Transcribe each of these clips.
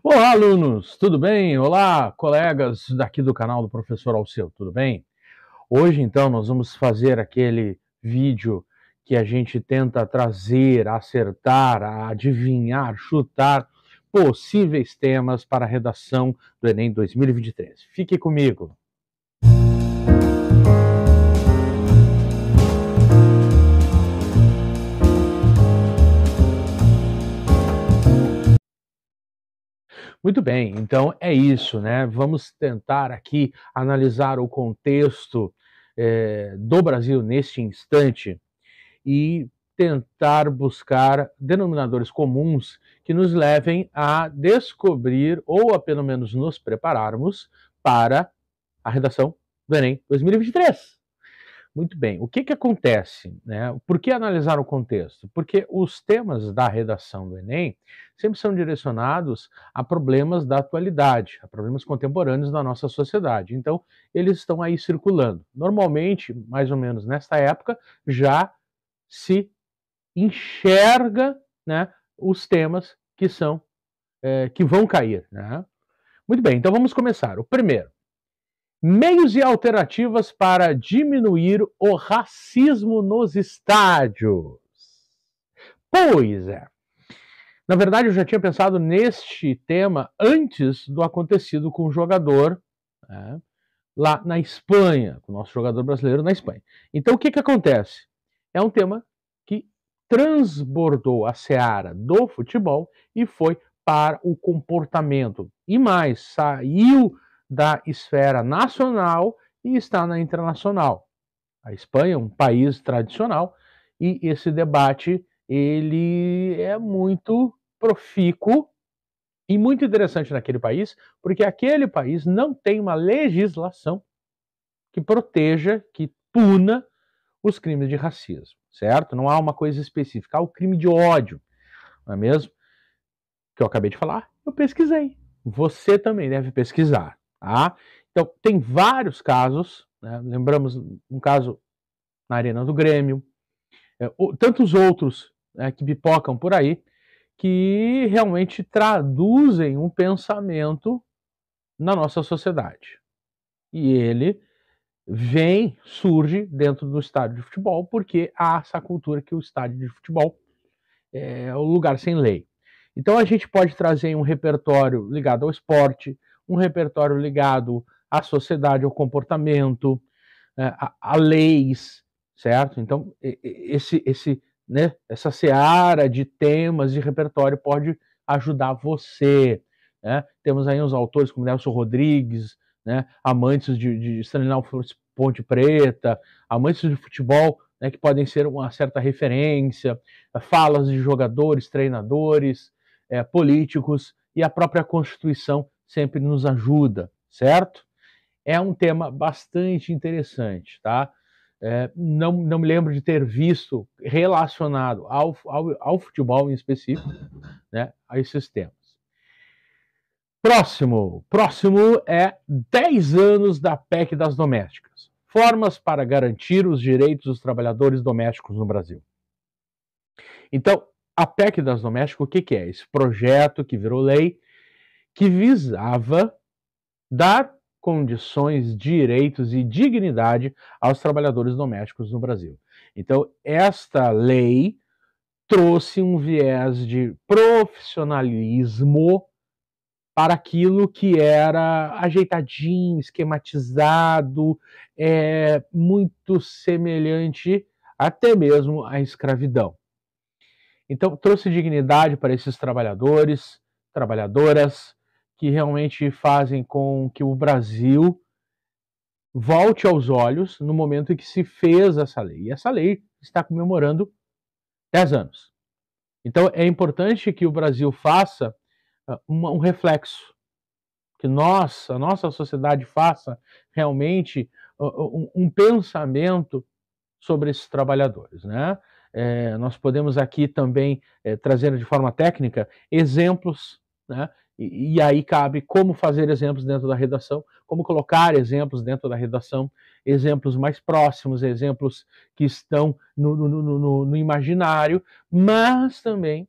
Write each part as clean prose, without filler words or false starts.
Olá, alunos, tudo bem? Olá, colegas daqui do canal do Professor Alceu, tudo bem? Hoje, então, nós vamos fazer aquele vídeo que a gente tenta trazer, acertar, adivinhar, chutar possíveis temas para a redação do Enem 2023. Fique comigo. Muito bem, então é isso, né? Vamos tentar aqui analisar o contexto do Brasil neste instante e tentar buscar denominadores comuns que nos levem a descobrir ou a pelo menos nos prepararmos para a redação do Enem 2023. Muito bem, o que que acontece, né? Por que analisar o contexto? Porque os temas da redação do Enem sempre são direcionados a problemas da atualidade, a problemas contemporâneos da nossa sociedade. Então, eles estão aí circulando. Normalmente, mais ou menos nesta época, já se enxerga, né, os temas que são que vão cair, né? Muito bem, então vamos começar. O primeiro, meios e alternativas para diminuir o racismo nos estádios. Pois é. Na verdade, eu já tinha pensado neste tema antes do acontecido com o jogador, né, lá na Espanha, com o nosso jogador brasileiro na Espanha. Então, o que que acontece? É um tema que transbordou a seara do futebol e foi para o comportamento. E mais, saiu da esfera nacional e está na internacional. A Espanha é um país tradicional e esse debate ele é muito profícuo e muito interessante naquele país, porque aquele país não tem uma legislação que proteja, que puna os crimes de racismo, certo? Não há uma coisa específica, há o crime de ódio, não é mesmo? Que eu acabei de falar, eu pesquisei. Você também deve pesquisar, tá? Então, tem vários casos, né? Lembramos um caso na Arena do Grêmio, tantos outros, né, que pipocam por aí, que realmente traduzem um pensamento na nossa sociedade. E ele surge dentro do estádio de futebol, porque há essa cultura que o estádio de futebol é o lugar sem lei. Então a gente pode trazer um repertório ligado ao esporte, um repertório ligado à sociedade, ao comportamento, a leis, certo? Então essa seara de temas de repertório pode ajudar você, né? Temos aí uns autores como Nelson Rodrigues, né? Amantes de Stanislau Ponte Preta, amantes de futebol, né, que podem ser uma certa referência, falas de jogadores, treinadores, políticos, e a própria Constituição sempre nos ajuda, certo? É um tema bastante interessante, tá? Não me lembro de ter visto relacionado ao futebol em específico, né, a esses temas. Próximo é 10 anos da PEC das domésticas. Formas para garantir os direitos dos trabalhadores domésticos no Brasil. Então, a PEC das domésticas, o que que é? Esse projeto que virou lei, que visava dar condições, direitos e dignidade aos trabalhadores domésticos no Brasil. Então, esta lei trouxe um viés de profissionalismo para aquilo que era ajeitadinho, esquematizado, muito semelhante até mesmo à escravidão. Então, trouxe dignidade para esses trabalhadores, trabalhadoras, que realmente fazem com que o Brasil volte aos olhos no momento em que se fez essa lei. E essa lei está comemorando 10 anos. Então, é importante que o Brasil faça um reflexo, que a nossa sociedade faça realmente um pensamento sobre esses trabalhadores, né? Nós podemos aqui também trazer de forma técnica exemplos, né? E aí cabe como fazer exemplos dentro da redação, como colocar exemplos dentro da redação, exemplos mais próximos, exemplos que estão no imaginário, mas também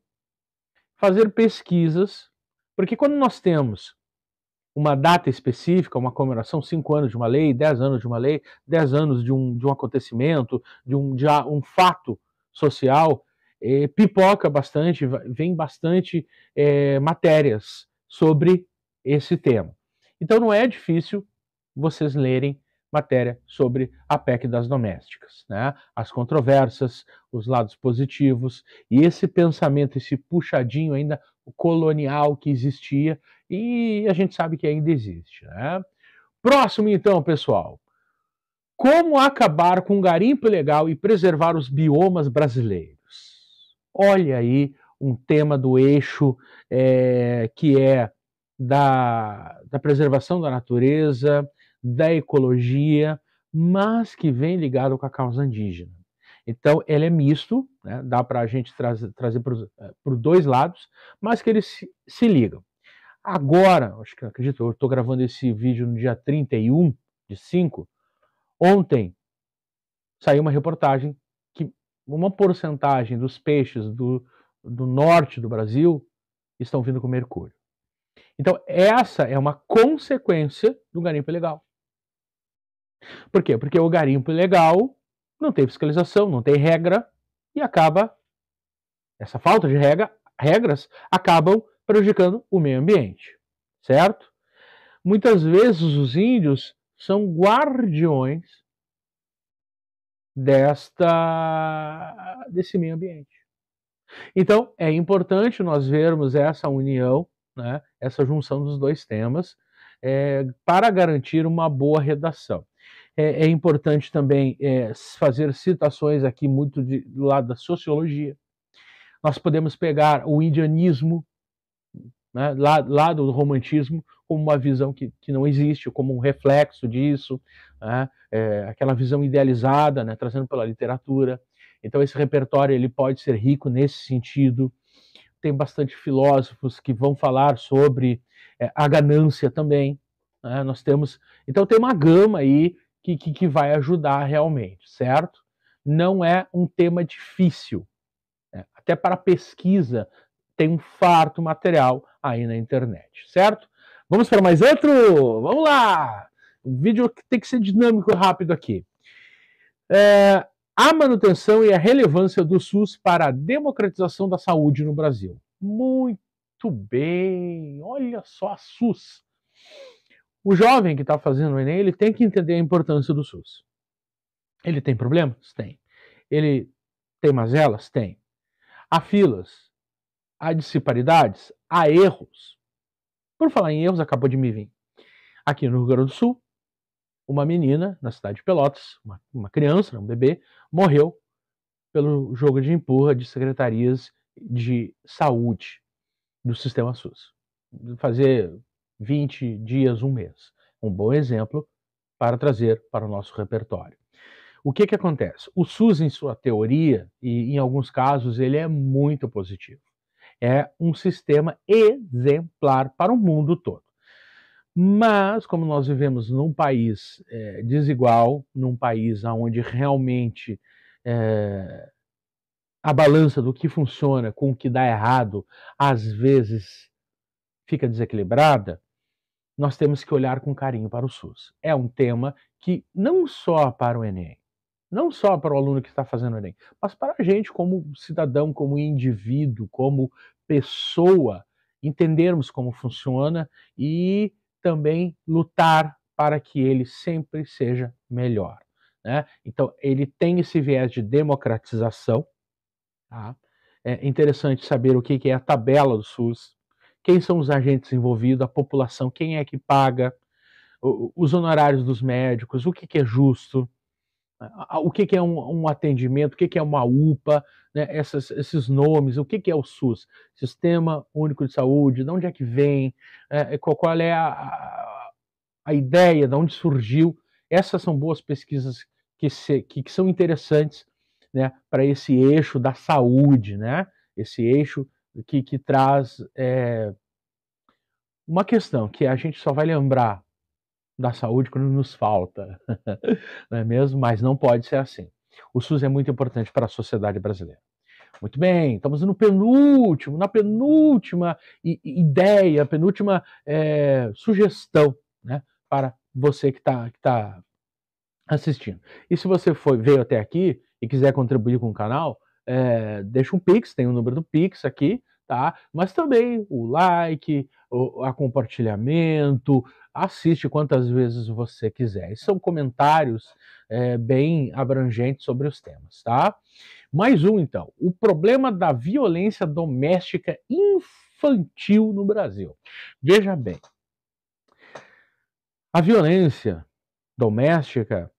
fazer pesquisas Porque quando nós temos uma data específica, uma comemoração, 5 anos de uma lei, 10 anos de uma lei, 10 anos de um acontecimento, de um fato social, pipoca bastante, vem bastante matérias sobre esse tema. Então não é difícil vocês lerem matéria sobre a PEC das domésticas, né? As controvérsias, os lados positivos e esse pensamento, esse puxadinho ainda colonial que existia e a gente sabe que ainda existe, né? Próximo então, pessoal. Como acabar com o garimpo ilegal e preservar os biomas brasileiros? Olha aí um tema do eixo que é da preservação da natureza, da ecologia, mas que vem ligado com a causa indígena. Então, ele é misto, né? Dá para a gente trazer por dois lados, mas que eles se ligam. Agora, acho que acredito, eu estou gravando esse vídeo no dia 31/5. Ontem saiu uma reportagem que uma porcentagem dos peixes do norte do Brasil estão vindo com mercúrio. Então, essa é uma consequência do garimpo ilegal. Por quê? Porque o garimpo ilegal não tem fiscalização, não tem regra, e essa falta de regras acabam prejudicando o meio ambiente, certo? Muitas vezes os índios são guardiões desse meio ambiente. Então, é importante nós vermos essa união, né, essa junção dos dois temas, para garantir uma boa redação. É importante também fazer citações aqui muito do lado da sociologia. Nós podemos pegar o indianismo, né, lá do romantismo, como uma visão que não existe, como um reflexo disso, né, aquela visão idealizada, né, trazendo pela literatura. Então esse repertório ele pode ser rico nesse sentido. Tem bastante filósofos que vão falar sobre a ganância também, né? Então tem uma gama aí que vai ajudar realmente, certo? Não é um tema difícil, né? Até para pesquisa tem um farto material aí na internet, certo? Vamos para mais outro? Vamos lá! O vídeo tem que ser dinâmico e rápido aqui. A manutenção e a relevância do SUS para a democratização da saúde no Brasil. Muito bem, olha só a SUS. O jovem que está fazendo o Enem, ele tem que entender a importância do SUS. Ele tem problemas? Tem. Ele tem mazelas? Tem. Há filas, há disparidades, há erros. Por falar em erros, acabou de me vir. Aqui no Rio Grande do Sul, uma menina na cidade de Pelotas, uma criança, um bebê, morreu pelo jogo de empurra de secretarias de saúde do sistema SUS. Fazer 20 dias, um mês. Um bom exemplo para trazer para o nosso repertório. O que acontece? O SUS, em sua teoria, e em alguns casos, ele é muito positivo. É um sistema exemplar para o mundo todo. Mas, como nós vivemos num país desigual, num país onde realmente a balança do que funciona com o que dá errado, às vezes fica desequilibrada, nós temos que olhar com carinho para o SUS. É um tema que não só para o Enem, não só para o aluno que está fazendo o Enem, mas para a gente como cidadão, como indivíduo, como pessoa, entendermos como funciona e também lutar para que ele sempre seja melhor, né? Então, ele tem esse viés de democratização, tá? É interessante saber o que é a tabela do SUS, quem são os agentes envolvidos, a população, quem é que paga, os honorários dos médicos, o que é justo, o que é um atendimento, o que é uma UPA, né? Esses nomes, o que é o SUS, Sistema Único de Saúde, de onde é que vem, qual é a ideia, de onde surgiu. Essas são boas pesquisas que são interessantes, né, para esse eixo da saúde, né? Esse eixo que traz uma questão que a gente só vai lembrar da saúde quando nos falta, não é mesmo? Mas não pode ser assim. O SUS é muito importante para a sociedade brasileira. Muito bem, estamos no penúltimo, na penúltima ideia, penúltima sugestão, né, para você que tá assistindo. E se você veio até aqui e quiser contribuir com o canal, deixa um Pix, tem o número do Pix aqui, tá? Mas também o like, o compartilhamento, assiste quantas vezes você quiser. Esses são comentários bem abrangentes sobre os temas, tá? Mais um, então. O problema da violência doméstica infantil no Brasil. Veja bem, a violência doméstica,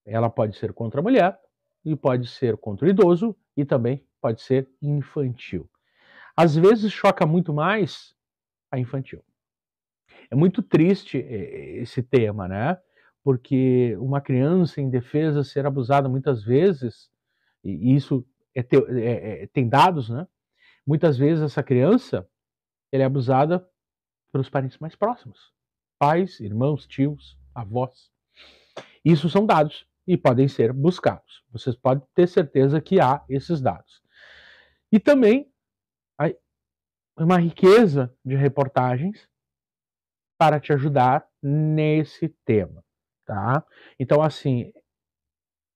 ela pode ser contra a mulher, e pode ser contra o idoso, e também pode ser infantil. Às vezes choca muito mais a infantil. É muito triste esse tema, né? Porque uma criança indefesa ser abusada muitas vezes, e isso tem dados, né? Muitas vezes essa criança ela é abusada pelos parentes mais próximos. Pais, irmãos, tios, avós. Isso são dados e podem ser buscados. Vocês podem ter certeza que há esses dados. E também há uma riqueza de reportagens para te ajudar nesse tema, tá? Então, assim,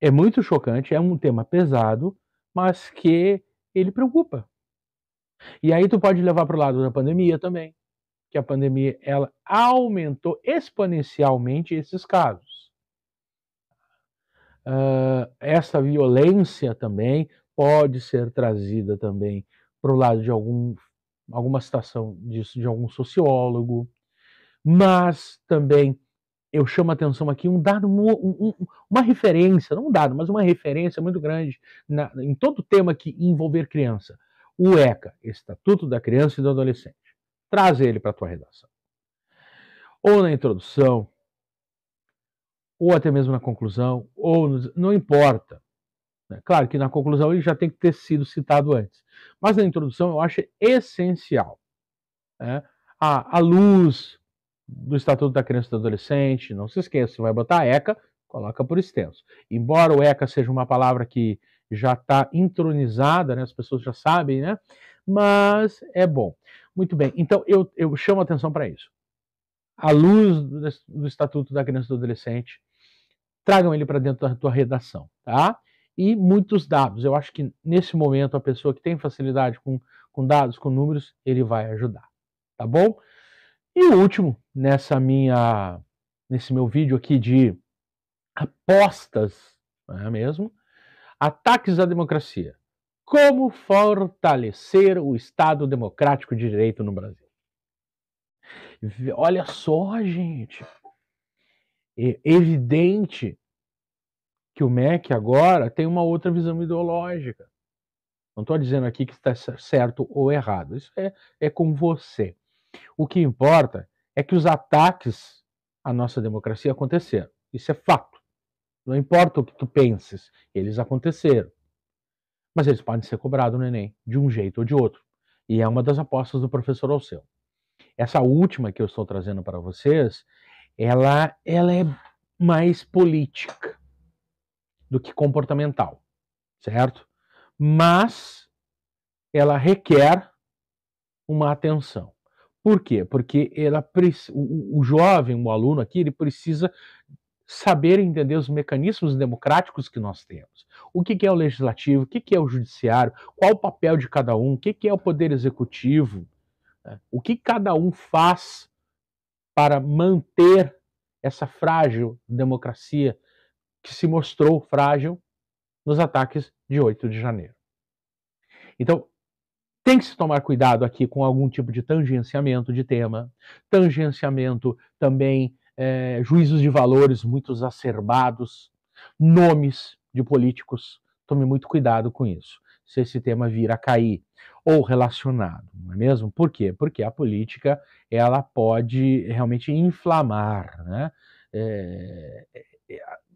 é muito chocante, é um tema pesado, mas que ele preocupa. E aí tu pode levar para o lado da pandemia também, que a pandemia ela aumentou exponencialmente esses casos. Essa violência também pode ser trazida também para o lado de alguma citação de algum sociólogo, mas também eu chamo a atenção aqui um dado, uma referência, não um dado, mas uma referência muito grande em todo tema que envolver criança. O ECA, Estatuto da Criança e do Adolescente. Traz ele para a tua redação. Ou na introdução, ou até mesmo na conclusão, ou não importa. Claro que na conclusão ele já tem que ter sido citado antes, mas na introdução eu acho essencial, né? À luz do Estatuto da Criança e do Adolescente, não se esqueça, você vai botar ECA, coloca por extenso. Embora o ECA seja uma palavra que já está entronizada, né? As pessoas já sabem, né? Mas é bom. Muito bem, então eu chamo a atenção para isso. À luz do Estatuto da Criança e do Adolescente, tragam ele para dentro da tua redação, tá? E muitos dados. Eu acho que nesse momento a pessoa que tem facilidade com dados, com números, ele vai ajudar, tá bom? E o último, nesse meu vídeo aqui de apostas, não é mesmo? Ataques à democracia. Como fortalecer o Estado Democrático de Direito no Brasil? Olha só, gente. É evidente que o MEC agora tem uma outra visão ideológica. Não estou dizendo aqui que está certo ou errado. Isso é com você. O que importa é que os ataques à nossa democracia aconteceram. Isso é fato. Não importa o que tu penses, eles aconteceram. Mas eles podem ser cobrados no Enem, de um jeito ou de outro. E é uma das apostas do professor Alceu. Essa última que eu estou trazendo para vocês, ela é mais política do que comportamental, certo? Mas ela requer uma atenção. Por quê? Porque o jovem, o aluno aqui, ele precisa saber entender os mecanismos democráticos que nós temos. O que é o legislativo, o que é o judiciário, qual o papel de cada um, o que é o poder executivo, né? O que cada um faz para manter essa frágil democracia que se mostrou frágil nos ataques de 8 de janeiro. Então, tem que se tomar cuidado aqui com algum tipo de tangenciamento de tema, tangenciamento também, juízos de valores muito exacerbados, nomes de políticos. Tome muito cuidado com isso, se esse tema vir a cair ou relacionado, não é mesmo? Por quê? Porque a política ela pode realmente inflamar, né?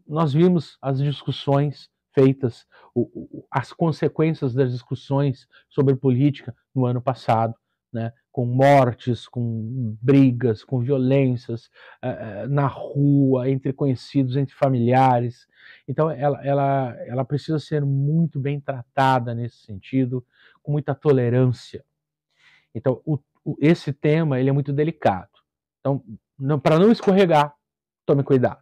Nós vimos as discussões feitas, as consequências das discussões sobre política no ano passado, né, com mortes, com brigas, com violências na rua, entre conhecidos, entre familiares. Então, ela precisa ser muito bem tratada nesse sentido, com muita tolerância. Então, esse tema ele é muito delicado. Então, para não escorregar, tome cuidado.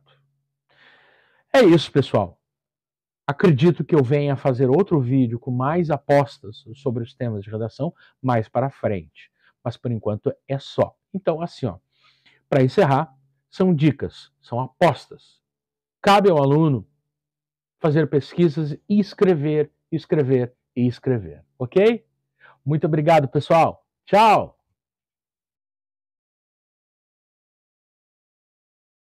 É isso, pessoal. Acredito que eu venha a fazer outro vídeo com mais apostas sobre os temas de redação mais para frente. Mas por enquanto é só. Então, assim, ó, para encerrar, são dicas, são apostas. Cabe ao aluno fazer pesquisas e escrever, escrever e escrever. Ok? Muito obrigado, pessoal. Tchau!